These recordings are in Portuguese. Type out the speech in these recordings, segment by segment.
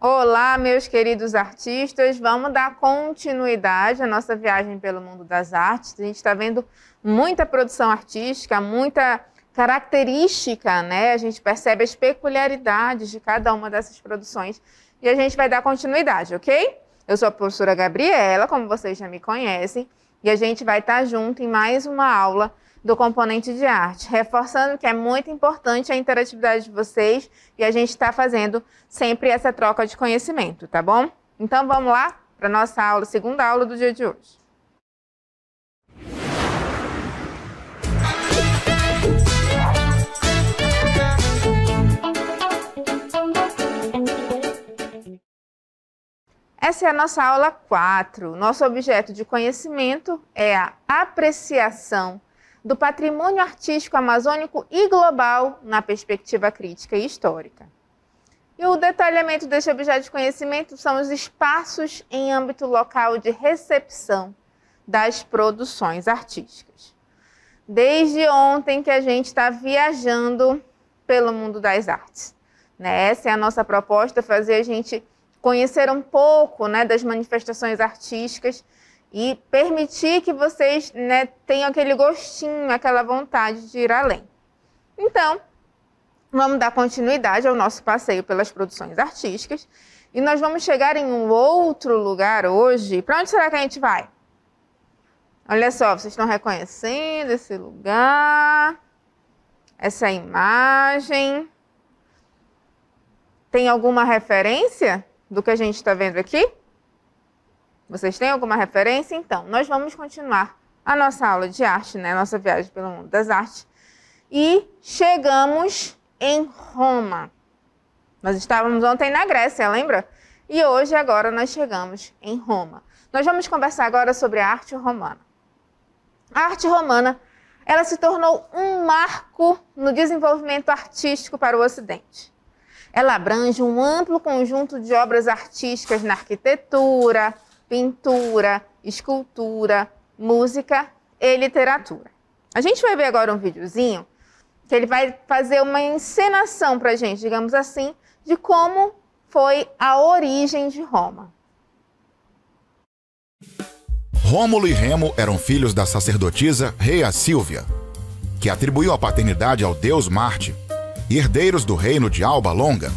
Olá, meus queridos artistas, vamos dar continuidade à nossa viagem pelo mundo das artes. A gente está vendo muita produção artística, muita característica, né? A gente percebe as peculiaridades de cada uma dessas produções e a gente vai dar continuidade, ok? Eu sou a professora Gabriela, como vocês já me conhecem, e a gente vai estar junto em mais uma aula do componente de arte, reforçando que é muito importante a interatividade de vocês e a gente está fazendo sempre essa troca de conhecimento, tá bom? Então vamos lá para a nossa aula, segunda aula do dia de hoje. Essa é a nossa aula 4. Nosso objeto de conhecimento é a apreciação do patrimônio artístico amazônico e global na perspectiva crítica e histórica. E o detalhamento deste objeto de conhecimento são os espaços em âmbito local de recepção das produções artísticas. Desde ontem que a gente está viajando pelo mundo das artes, né? Essa é a nossa proposta, fazer a gente conhecer um pouco, né, das manifestações artísticas e permitir que vocês, né, tenham aquele gostinho, aquela vontade de ir além. Então, vamos dar continuidade ao nosso passeio pelas produções artísticas e nós vamos chegar em um outro lugar hoje. Para onde será que a gente vai? Olha só, vocês estão reconhecendo esse lugar, essa imagem? Tem alguma referência do que a gente está vendo aqui? Vocês têm alguma referência? Então, nós vamos continuar a nossa aula de arte, né? Nossa viagem pelo mundo das artes. E chegamos em Roma. Nós estávamos ontem na Grécia, lembra? E hoje, agora, nós chegamos em Roma. Nós vamos conversar agora sobre a arte romana. A arte romana, ela se tornou um marco no desenvolvimento artístico para o Ocidente. Ela abrange um amplo conjunto de obras artísticas na arquitetura, pintura, escultura, música e literatura. A gente vai ver agora um videozinho que ele vai fazer uma encenação para a gente, digamos assim, de como foi a origem de Roma. Rômulo e Remo eram filhos da sacerdotisa Rhea Silvia, que atribuiu a paternidade ao deus Marte, e herdeiros do reino de Alba Longa.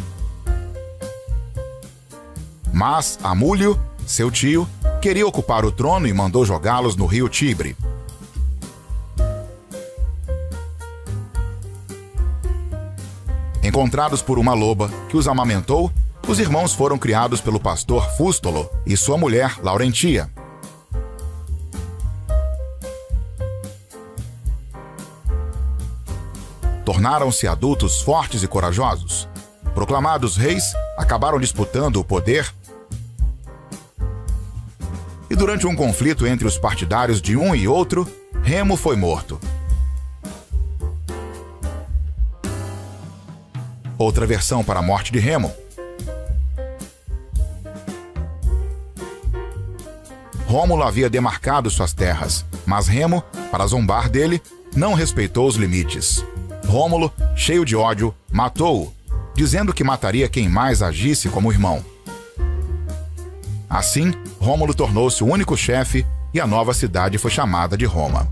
Mas Amúlio, seu tio, queria ocupar o trono e mandou jogá-los no rio Tibre. Encontrados por uma loba que os amamentou, os irmãos foram criados pelo pastor Fústolo e sua mulher Laurentia. Tornaram-se adultos fortes e corajosos. Proclamados reis, acabaram disputando o poder. E durante um conflito entre os partidários de um e outro, Remo foi morto. Outra versão para a morte de Remo. Rômulo havia demarcado suas terras, mas Remo, para zombar dele, não respeitou os limites. Rômulo, cheio de ódio, matou-o, dizendo que mataria quem mais agisse como irmão. Assim, Rômulo tornou-se o único chefe e a nova cidade foi chamada de Roma.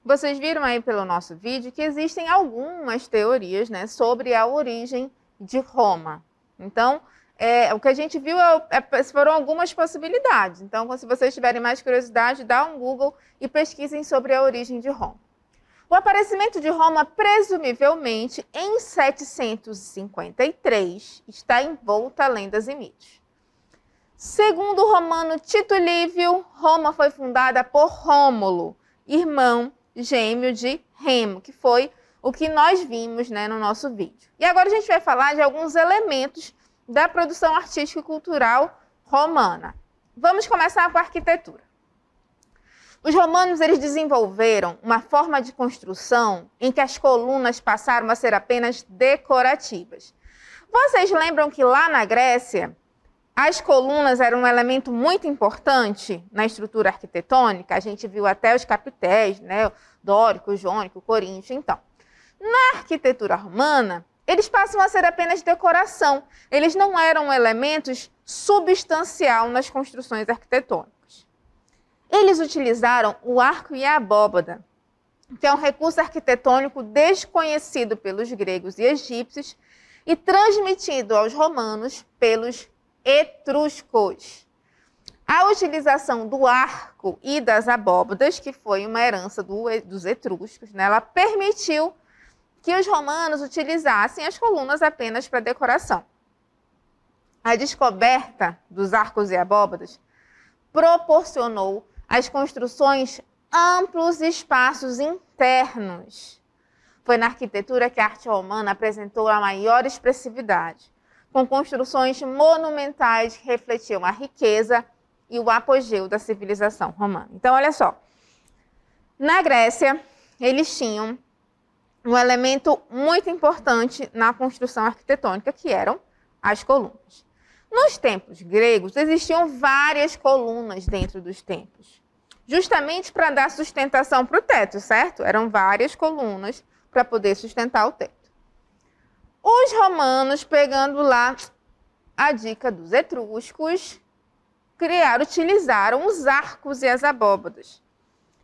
Vocês viram aí pelo nosso vídeo que existem algumas teorias, né, sobre a origem de Roma. Então, o que a gente viu foram algumas possibilidades. Então, se vocês tiverem mais curiosidade, dá um Google e pesquisem sobre a origem de Roma. O aparecimento de Roma, presumivelmente, em 753, está envolto a lendas e mitos. Segundo o romano Tito Livio, Roma foi fundada por Rômulo, irmão gêmeo de Remo, que foi o que nós vimos, né, no nosso vídeo. E agora a gente vai falar de alguns elementos da produção artística e cultural romana. Vamos começar com a arquitetura. Os romanos, eles desenvolveram uma forma de construção em que as colunas passaram a ser apenas decorativas. Vocês lembram que lá na Grécia, as colunas eram um elemento muito importante na estrutura arquitetônica. A gente viu até os capitéis, né? Dórico, jônico, coríntio. Então, na arquitetura romana, eles passam a ser apenas decoração. Eles não eram elementos substancial nas construções arquitetônicas. Eles utilizaram o arco e a abóbada, que é um recurso arquitetônico desconhecido pelos gregos e egípcios e transmitido aos romanos pelos etruscos. A utilização do arco e das abóbadas, que foi uma herança dos etruscos, né, ela permitiu que os romanos utilizassem as colunas apenas para decoração. A descoberta dos arcos e abóbadas proporcionou às construções amplos espaços internos. Foi na arquitetura que a arte romana apresentou a maior expressividade, com construções monumentais que refletiam a riqueza e o apogeu da civilização romana. Então, olha só, na Grécia, eles tinham um elemento muito importante na construção arquitetônica, que eram as colunas. Nos templos gregos, existiam várias colunas dentro dos templos, justamente para dar sustentação para o teto, certo? Eram várias colunas para poder sustentar o teto. Os romanos, pegando lá a dica dos etruscos, utilizaram os arcos e as abóbadas.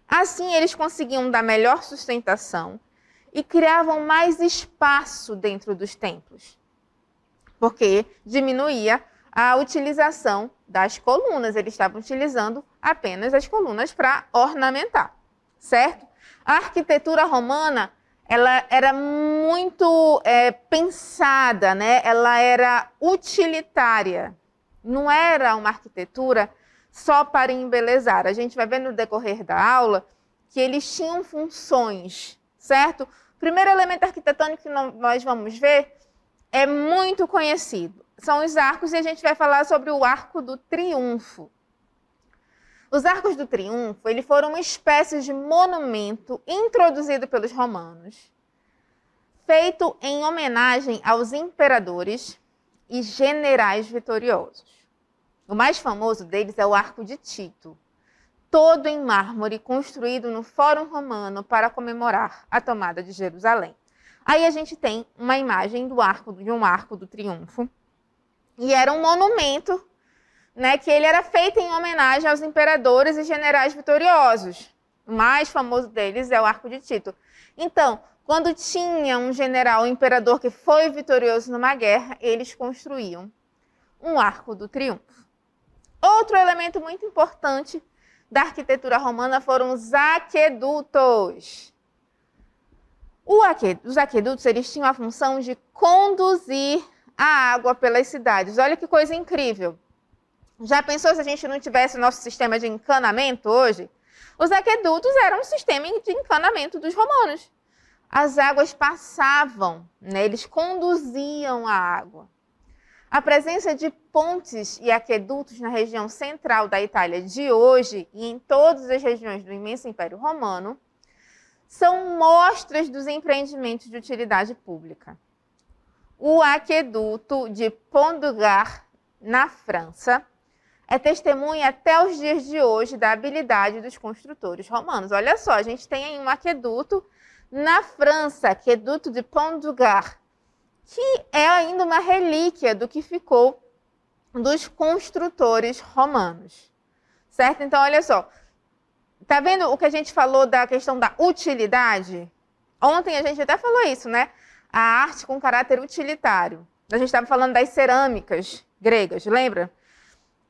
Assim, eles conseguiam dar melhor sustentação e criavam mais espaço dentro dos templos, porque diminuía a utilização das colunas. Eles estavam utilizando apenas as colunas para ornamentar, certo? A arquitetura romana, ela era muito pensada, né? Ela era utilitária. Não era uma arquitetura só para embelezar. A gente vai ver no decorrer da aula que eles tinham funções, certo? O primeiro elemento arquitetônico que nós vamos ver é muito conhecido. São os arcos, e a gente vai falar sobre o Arco do Triunfo. Os Arcos do Triunfo, eles foram uma espécie de monumento introduzido pelos romanos, feito em homenagem aos imperadores e generais vitoriosos. O mais famoso deles é o Arco de Tito, todo em mármore, construído no Fórum Romano para comemorar a tomada de Jerusalém. Aí a gente tem uma imagem de um Arco do Triunfo, e era um monumento, né, que ele era feito em homenagem aos imperadores e generais vitoriosos. O mais famoso deles é o Arco de Tito. Então, quando tinha um general, um imperador que foi vitorioso numa guerra, eles construíam um Arco do Triunfo. Outro elemento muito importante da arquitetura romana foram os aquedutos. Os aquedutos, eles tinham a função de conduzir a água pelas cidades. Olha que coisa incrível. Já pensou se a gente não tivesse o nosso sistema de encanamento hoje? Os aquedutos eram um sistema de encanamento dos romanos. As águas passavam, né? Eles conduziam a água. A presença de pontes e aquedutos na região central da Itália de hoje e em todas as regiões do imenso Império Romano são mostras dos empreendimentos de utilidade pública. O aqueduto de Pont du Gard, na França, é testemunha até os dias de hoje da habilidade dos construtores romanos. Olha só, a gente tem aí um aqueduto na França, aqueduto de Pont du Gard, que é ainda uma relíquia do que ficou dos construtores romanos, certo? Então, olha só, tá vendo o que a gente falou da questão da utilidade? Ontem a gente até falou isso, né? A arte com caráter utilitário. A gente estava falando das cerâmicas gregas, lembra?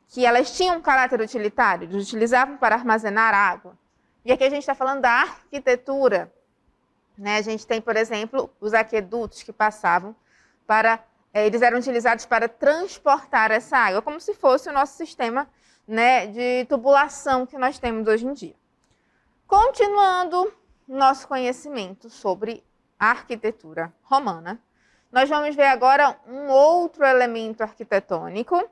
Que elas tinham um caráter utilitário, eles utilizavam para armazenar água. E aqui a gente está falando da arquitetura, né? A gente tem, por exemplo, os aquedutos que passavam eles eram utilizados para transportar essa água, como se fosse o nosso sistema, né, de tubulação que nós temos hoje em dia. Continuando nosso conhecimento sobre a arquitetura romana, nós vamos ver agora um outro elemento arquitetônico.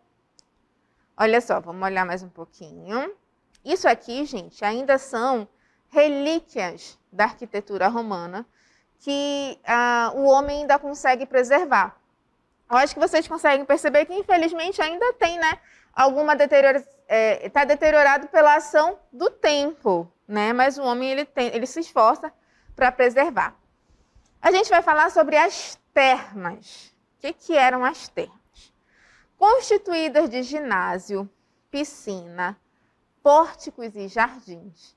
Olha só, vamos olhar mais um pouquinho. Isso aqui, gente, ainda são relíquias da arquitetura romana que o homem ainda consegue preservar. Eu acho que vocês conseguem perceber que, infelizmente, ainda tem, né, alguma está deteriorado pela ação do tempo, né? Mas o homem ele se esforça para preservar. A gente vai falar sobre as termas. O que eram as termas? Constituídas de ginásio, piscina, pórticos e jardins.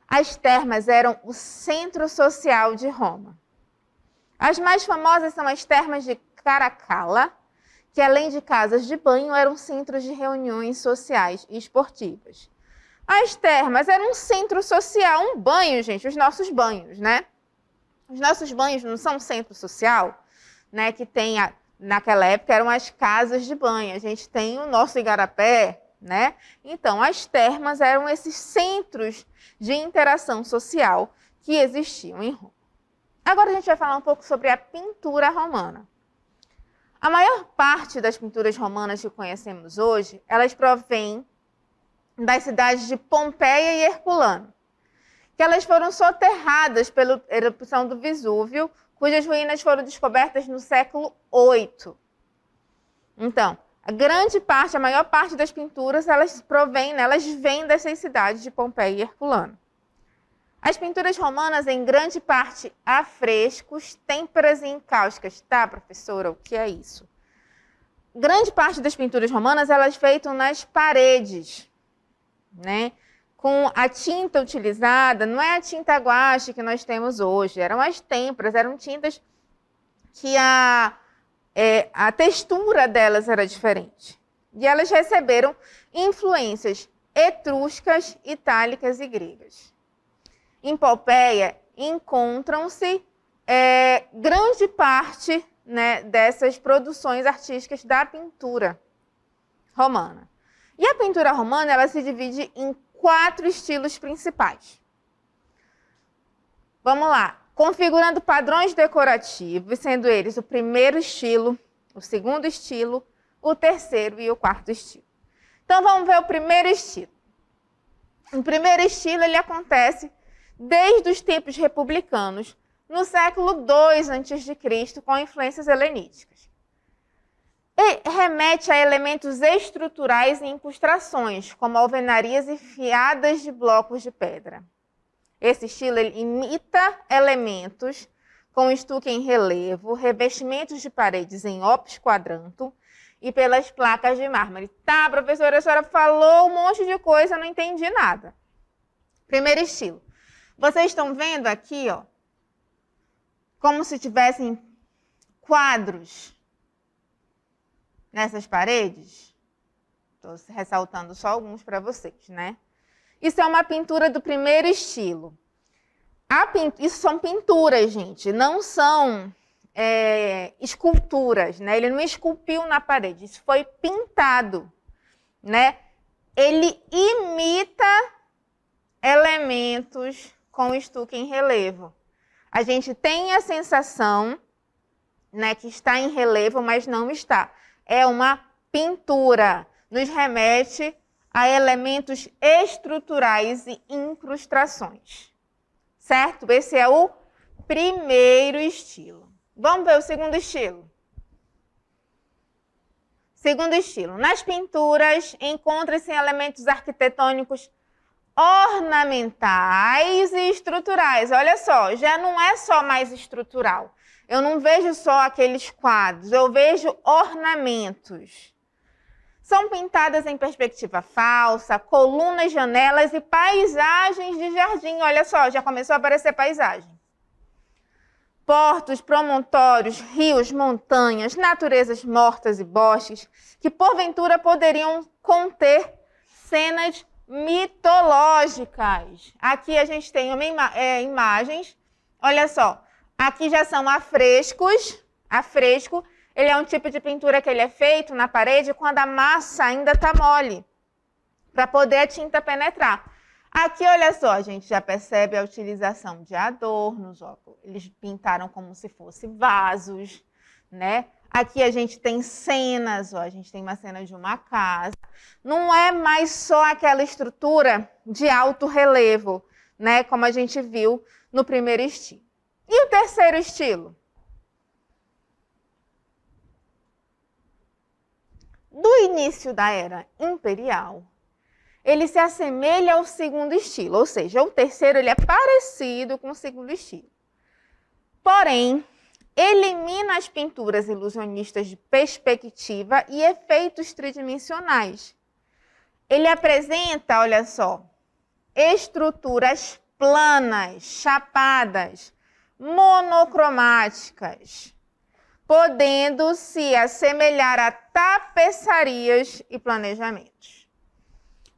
As termas eram o centro social de Roma. As mais famosas são as termas de Caracalla, que além de casas de banho, eram centros de reuniões sociais e esportivas. As termas eram um centro social, um banho, gente, os nossos banhos, né? Os nossos banhos não são um centro social, né? Que tem, naquela época, eram as casas de banho. A gente tem o nosso igarapé, né? Então, as termas eram esses centros de interação social que existiam em Roma. Agora a gente vai falar um pouco sobre a pintura romana. A maior parte das pinturas romanas que conhecemos hoje, elas provêm das cidades de Pompeia e Herculano, que elas foram soterradas pela erupção do Vesúvio, cujas ruínas foram descobertas no século VIII. Então, a maior parte das pinturas, elas vêm dessas cidades de Pompeia e Herculano. As pinturas romanas, em grande parte, afrescos, têmperas e encáusticas. Tá, professora, o que é isso? Grande parte das pinturas romanas, elas feitas nas paredes, né? Com a tinta utilizada, não é a tinta guache que nós temos hoje, eram as têmperas, eram tintas que a textura delas era diferente. E elas receberam influências etruscas, itálicas e gregas. Em Pompeia, encontram-se grande parte, né, dessas produções artísticas da pintura romana. E a pintura romana, ela se divide em 4 estilos principais. Vamos lá. Configurando padrões decorativos, sendo eles o primeiro estilo, o segundo estilo, o terceiro e o quarto estilo. Então, vamos ver o primeiro estilo. O primeiro estilo, ele acontece desde os tempos republicanos, no século II a.C., com influências helenísticas. E remete a elementos estruturais e incrustações, como alvenarias e fiadas de blocos de pedra. Esse estilo ele imita elementos com estuque em relevo, revestimentos de paredes em opus quadranto e pelas placas de mármore. Tá, professora, a senhora falou um monte de coisa, eu não entendi nada. Primeiro estilo. Vocês estão vendo aqui, ó, como se tivessem quadros nessas paredes? Estou ressaltando só alguns para vocês, né? Isso é uma pintura do primeiro estilo. Isso são pinturas, gente, não são esculturas, né? Ele não esculpiu na parede, isso foi pintado, né? Ele imita elementos com estuque em relevo. A gente tem a sensação, né, que está em relevo, mas não está. É uma pintura. Nos remete a elementos estruturais e incrustações. Certo? Esse é o primeiro estilo. Vamos ver o segundo estilo. Segundo estilo. Nas pinturas, encontram-se elementos arquitetônicos ornamentais e estruturais. Olha só, já não é só mais estrutural. Eu não vejo só aqueles quadros, eu vejo ornamentos. São pintadas em perspectiva falsa, colunas, janelas e paisagens de jardim. Olha só, já começou a aparecer paisagem. Portos, promontórios, rios, montanhas, naturezas mortas e bosques, que porventura poderiam conter cenas mitológicas. Aqui a gente tem imagens, olha só, aqui já são afrescos. Afresco, ele é um tipo de pintura que ele é feito na parede quando a massa ainda está mole, para poder a tinta penetrar. Aqui, olha só, a gente já percebe a utilização de adornos, ó, eles pintaram como se fossem vasos, né? Aqui a gente tem cenas, ó, a gente tem uma cena de uma casa. Não é mais só aquela estrutura de alto relevo, né, como a gente viu no primeiro estilo. E o terceiro estilo? do início da Era Imperial, ele se assemelha ao segundo estilo, ou seja, o terceiro ele é parecido com o segundo estilo. Porém, elimina as pinturas ilusionistas de perspectiva e efeitos tridimensionais. Ele apresenta, olha só, estruturas planas, chapadas, monocromáticas, podendo se assemelhar a tapeçarias e planejamentos.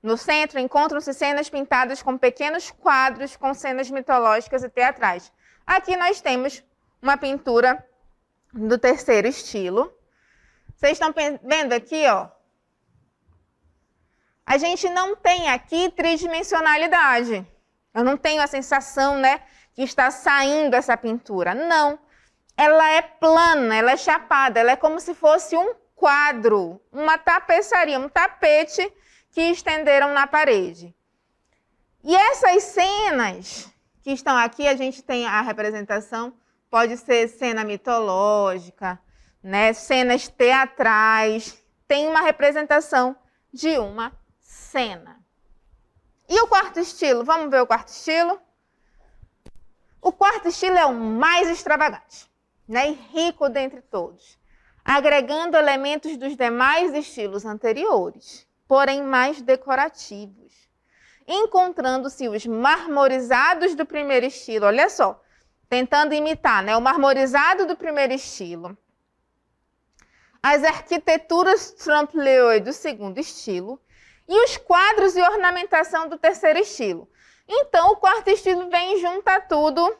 No centro encontram-se cenas pintadas com pequenos quadros com cenas mitológicas e teatrais. Aqui nós temos uma pintura do terceiro estilo. Vocês estão vendo aqui, ó? A gente não tem aqui tridimensionalidade. Eu não tenho a sensação, né, que está saindo essa pintura. Não. Ela é plana, ela é chapada, ela é como se fosse um quadro, uma tapeçaria, um tapete que estenderam na parede. E essas cenas que estão aqui, a gente tem a representação, pode ser cena mitológica, né, cenas teatrais, tem uma representação de uma cena. E o quarto estilo? Vamos ver o quarto estilo? O quarto estilo é o mais extravagante, né, e rico dentre todos, agregando elementos dos demais estilos anteriores, porém mais decorativos. Encontrando-se os marmorizados do primeiro estilo, olha só, tentando imitar, né, o marmorizado do primeiro estilo, as arquiteturas trompe-l'œil do segundo estilo e os quadros e ornamentação do terceiro estilo. Então, o quarto estilo vem e junta tudo,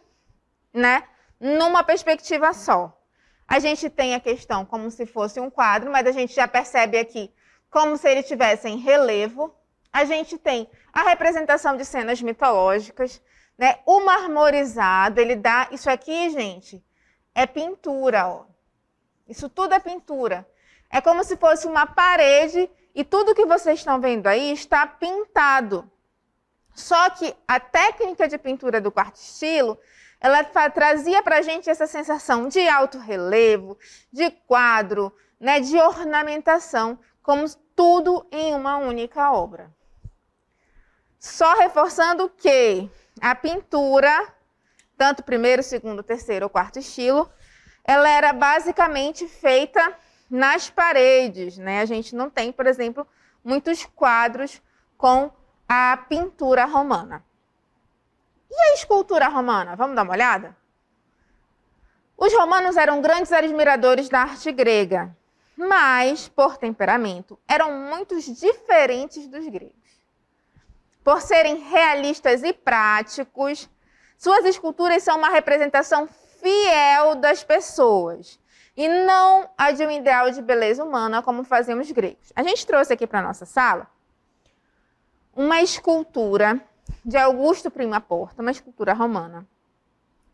né, numa perspectiva só. A gente tem a questão como se fosse um quadro, mas a gente já percebe aqui como se ele tivesse em relevo. A gente tem a representação de cenas mitológicas, né? O marmorizado, ele dá... Isso aqui, gente, é pintura, ó. Isso tudo é pintura. É como se fosse uma parede e tudo que vocês estão vendo aí está pintado. Só que a técnica de pintura do quarto estilo, ela trazia para a gente essa sensação de alto relevo, de quadro, né, de ornamentação, como tudo em uma única obra. Só reforçando que a pintura, tanto primeiro, segundo, terceiro ou quarto estilo, ela era basicamente feita nas paredes, né? A gente não tem, por exemplo, muitos quadros com a pintura romana. E a escultura romana? Vamos dar uma olhada? Os romanos eram grandes admiradores da arte grega, mas, por temperamento, eram muito diferentes dos gregos. Por serem realistas e práticos, suas esculturas são uma representação fiel das pessoas e não a de um ideal de beleza humana, como faziam os gregos. A gente trouxe aqui para a nossa sala uma escultura de Augusto Prima Porta, uma escultura romana,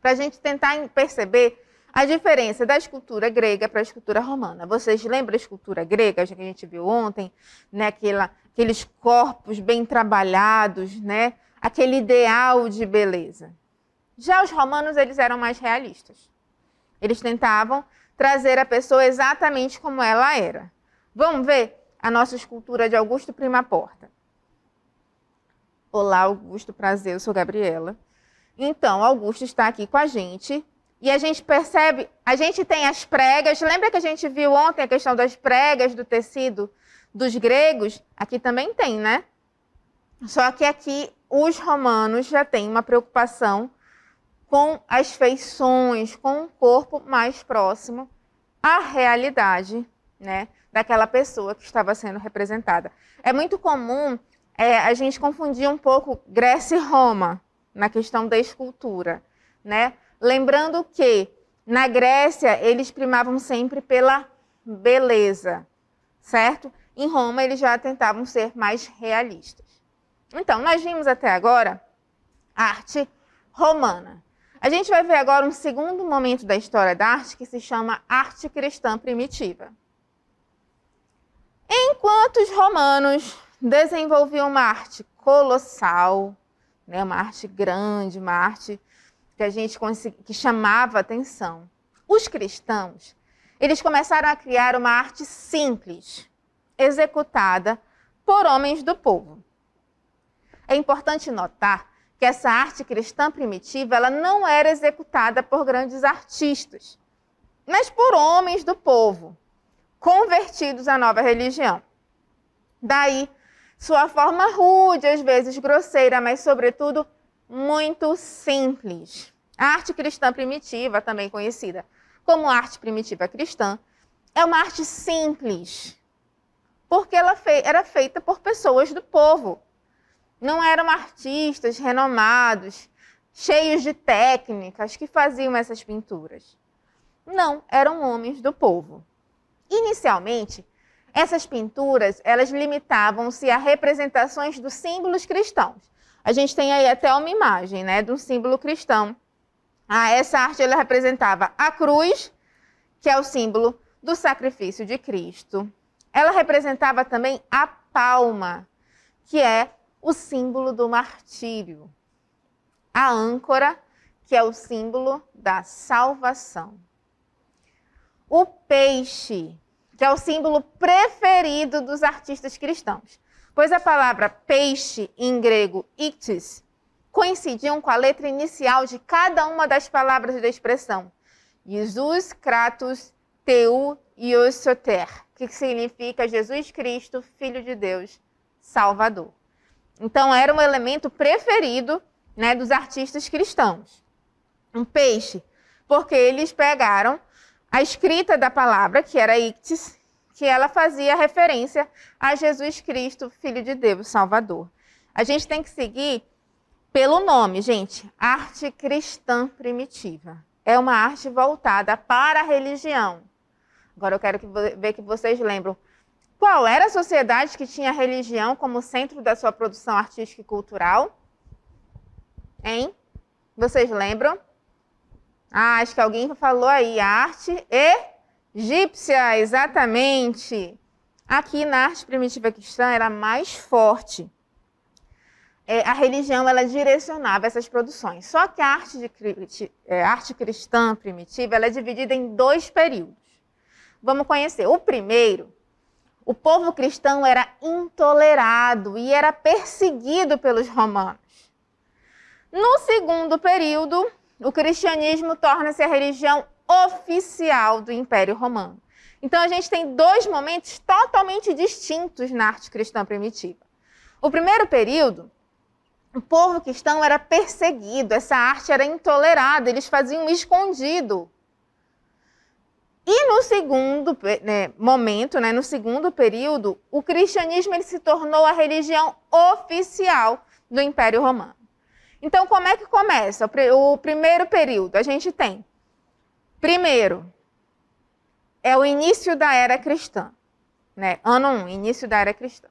para a gente tentar perceber a diferença da escultura grega para a escultura romana. Vocês lembram da escultura grega, que a gente viu ontem, né? Aqueles corpos bem trabalhados, né? Aquele ideal de beleza. Já os romanos, eles eram mais realistas. Eles tentavam trazer a pessoa exatamente como ela era. Vamos ver a nossa escultura de Augusto Prima Porta. Olá, Augusto, prazer, eu sou Gabriela. Então, Augusto está aqui com a gente. E a gente percebe, a gente tem as pregas, lembra que a gente viu ontem a questão das pregas do tecido dos gregos? Aqui também tem, né? Só que aqui os romanos já têm uma preocupação com as feições, com um corpo mais próximo à realidade, né, daquela pessoa que estava sendo representada. É muito comum a gente confundir um pouco Grécia e Roma na questão da escultura, né? Lembrando que na Grécia eles primavam sempre pela beleza, certo? Em Roma eles já tentavam ser mais realistas. Então, nós vimos até agora a arte romana. A gente vai ver agora um segundo momento da história da arte que se chama arte cristã primitiva. Enquanto os romanos desenvolviam uma arte colossal, né, uma arte grande, uma arte que chamava atenção, os cristãos, eles começaram a criar uma arte simples, executada por homens do povo. É importante notar que essa arte cristã primitiva ela não era executada por grandes artistas, mas por homens do povo, convertidos à nova religião. Daí, sua forma rude, às vezes grosseira, mas, sobretudo, muito simples. A arte cristã primitiva, também conhecida como arte primitiva cristã, é uma arte simples, porque ela era feita por pessoas do povo. Não eram artistas renomados, cheios de técnicas, que faziam essas pinturas. Não, eram homens do povo. Inicialmente, essas pinturas, elas limitavam-se a representações dos símbolos cristãos. A gente tem aí até uma imagem, né, de um símbolo cristão. Essa arte ela representava a cruz, que é o símbolo do sacrifício de Cristo. Ela representava também a palma, que é o símbolo do martírio. A âncora, que é o símbolo da salvação. O peixe, que é o símbolo preferido dos artistas cristãos, pois a palavra peixe, em grego, iktis, coincidiam com a letra inicial de cada uma das palavras da expressão Jesus, Kratos, Teu e Soter, que significa Jesus Cristo, Filho de Deus, Salvador. Então, era um elemento preferido, né, dos artistas cristãos. Um peixe, porque eles pegaram a escrita da palavra, que era ictis, que ela fazia referência a Jesus Cristo, Filho de Deus, Salvador. A gente tem que seguir pelo nome, gente. Arte cristã primitiva. É uma arte voltada para a religião. Agora eu quero ver que vocês lembram. Qual era a sociedade que tinha a religião como centro da sua produção artística e cultural? Hein? Vocês lembram? Acho que alguém falou aí. Arte egípcia, exatamente. Aqui na arte primitiva cristã era mais forte. A religião ela direcionava essas produções. Só que a arte cristã primitiva ela é dividida em 2 períodos. Vamos conhecer. O primeiro, o povo cristão era intolerado e era perseguido pelos romanos. No segundo período, o cristianismo torna-se a religião oficial do Império Romano. Então, a gente tem 2 momentos totalmente distintos na arte cristã primitiva. O primeiro período, o povo cristão era perseguido, essa arte era intolerada, eles faziam escondido. E no segundo momento, no segundo período, o cristianismo ele se tornou a religião oficial do Império Romano. Então, como é que começa? O primeiro período, a gente tem, primeiro, é o início da era cristã. Ano 1, início da era cristã.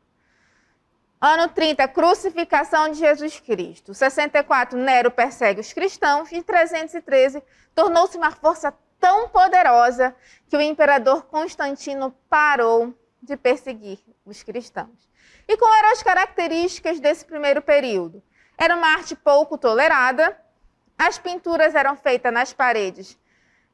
Ano 30, crucificação de Jesus Cristo. 64, Nero persegue os cristãos. E 313, tornou-se uma força tão poderosa que o imperador Constantino parou de perseguir os cristãos. E quais eram as características desse primeiro período? Era uma arte pouco tolerada, as pinturas eram feitas nas paredes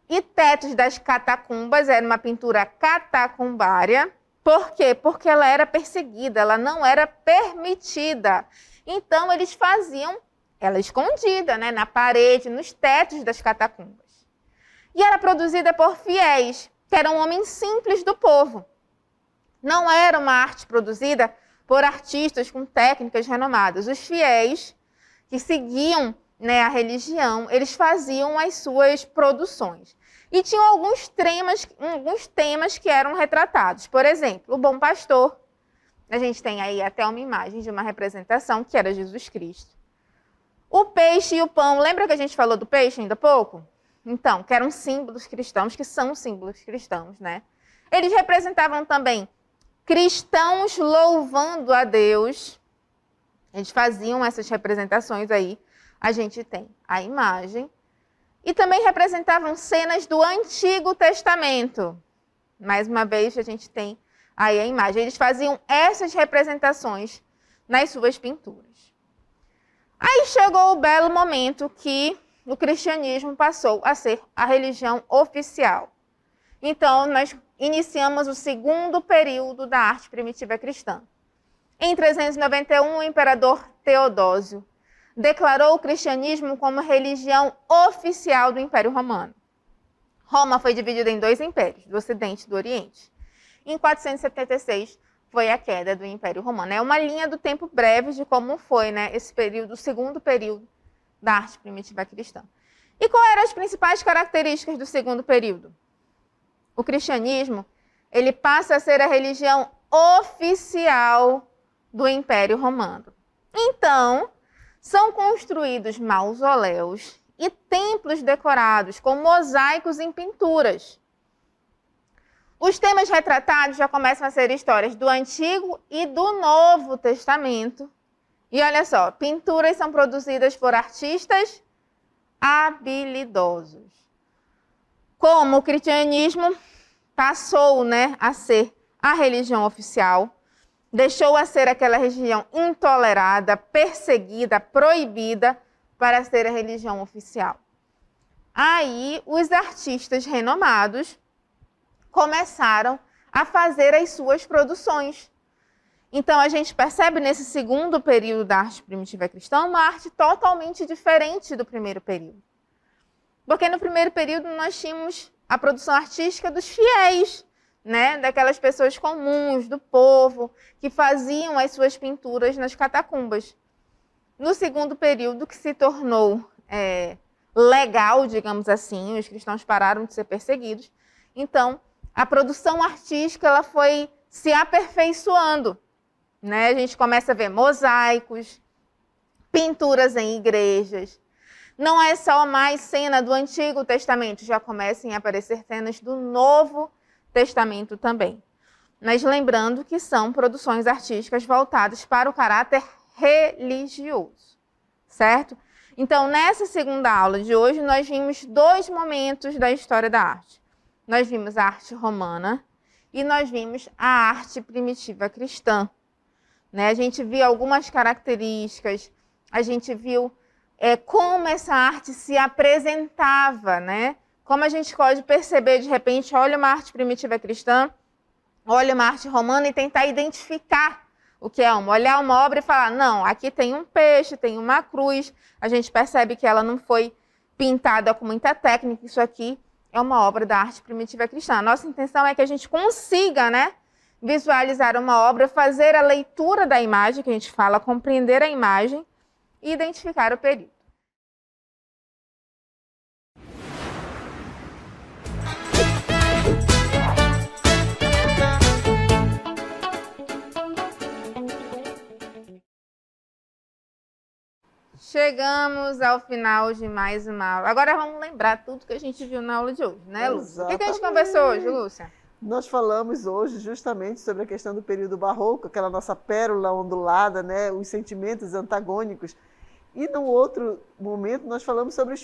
e tetos das catacumbas, era uma pintura catacumbária. Por quê? Porque ela era perseguida, ela não era permitida. Então, eles faziam ela escondida, na parede, nos tetos das catacumbas. E era produzida por fiéis, que eram homens simples do povo. Não era uma arte produzida por artistas com técnicas renomadas. Os fiéis que seguiam a religião, eles faziam as suas produções. E tinham alguns temas que eram retratados. Por exemplo, o bom pastor. A gente tem aí até uma imagem de uma representação que era Jesus Cristo. O peixe e o pão. Lembra que a gente falou do peixe ainda há pouco? Então, que eram símbolos cristãos, que são símbolos cristãos, Eles representavam também cristãos louvando a Deus. Eles faziam essas representações aí. A gente tem a imagem. E também representavam cenas do Antigo Testamento. Mais uma vez, a gente tem aí a imagem. Eles faziam essas representações nas suas pinturas. Aí chegou o belo momento que o cristianismo passou a ser a religião oficial. Então, nós iniciamos o segundo período da arte primitiva cristã. Em 391, o imperador Teodósio declarou o cristianismo como religião oficial do Império Romano. Roma foi dividida em dois impérios, do Ocidente e do Oriente. Em 476, foi a queda do Império Romano. É uma linha do tempo breve de como foi, né, esse período, o segundo período da arte primitiva cristã. E quais eram as principais características do segundo período? O cristianismo, ele passa a ser a religião oficial do Império Romano. Então, são construídos mausoléus e templos decorados com mosaicos em pinturas. Os temas retratados já começam a ser histórias do Antigo e do Novo Testamento. E olha só, pinturas são produzidas por artistas habilidosos. Como o cristianismo passou, né, a ser a religião oficial, deixou a ser aquela religião intolerada, perseguida, proibida, para ser a religião oficial. Aí, os artistas renomados começaram a fazer as suas produções. Então, a gente percebe nesse segundo período da arte primitiva cristã uma arte totalmente diferente do primeiro período. Porque no primeiro período nós tínhamos a produção artística dos fiéis, né? Daquelas pessoas comuns, do povo, que faziam as suas pinturas nas catacumbas. No segundo período, que se tornou legal, digamos assim, os cristãos pararam de ser perseguidos, então a produção artística ela foi se aperfeiçoando, né? A gente começa a ver mosaicos, pinturas em igrejas. Não é só mais cena do Antigo Testamento, já começam a aparecer cenas do Novo Testamento também. Mas lembrando que são produções artísticas voltadas para o caráter religioso, certo? Então, nessa segunda aula de hoje, nós vimos dois momentos da história da arte. Nós vimos a arte romana e nós vimos a arte primitiva cristã, né? A gente viu algumas características, a gente viu como essa arte se apresentava, né? Como a gente pode perceber, de repente, olha uma arte primitiva cristã, olha uma arte romana e tentar identificar o que é olhar uma obra e falar, não, aqui tem um peixe, tem uma cruz, a gente percebe que ela não foi pintada com muita técnica, isso aqui é uma obra da arte primitiva cristã. A nossa intenção é que a gente consiga, né, visualizar uma obra, fazer a leitura da imagem, que a gente fala, compreender a imagem e identificar o período. Chegamos ao final de mais uma aula. Agora vamos lembrar tudo que a gente viu na aula de hoje, né, Lúcia? O que a gente conversou hoje, Lúcia? Nós falamos hoje justamente sobre a questão do período barroco, aquela nossa pérola ondulada, né, os sentimentos antagônicos. E no outro momento nós falamos sobre o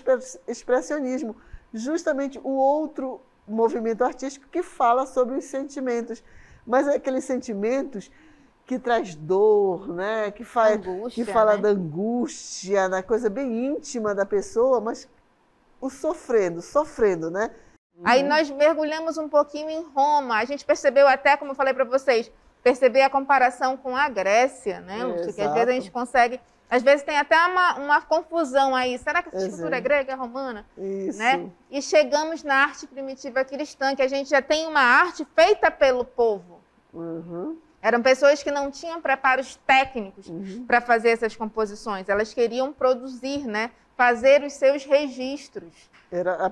expressionismo, justamente o outro movimento artístico que fala sobre os sentimentos, mas é aqueles sentimentos que traz dor, né? Que fala da angústia, da coisa bem íntima da pessoa, mas o sofrendo, né? Aí nós mergulhamos um pouquinho em Roma, a gente percebeu até, como eu falei para vocês, perceber a comparação com a Grécia, né, Lúcia? Que às vezes a gente consegue, às vezes tem até uma confusão aí, será que essa escultura é grega, é romana? Isso. Né? E chegamos na arte primitiva cristã, que a gente já tem uma arte feita pelo povo. Uhum. Eram pessoas que não tinham preparos técnicos para fazer essas composições. Elas queriam produzir, né? Fazer os seus registros. Eram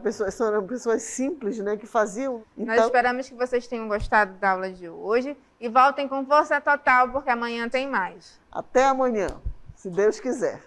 pessoas simples, né? Que faziam. Então... Nós esperamos que vocês tenham gostado da aula de hoje e voltem com força total, porque amanhã tem mais. Até amanhã, se Deus quiser.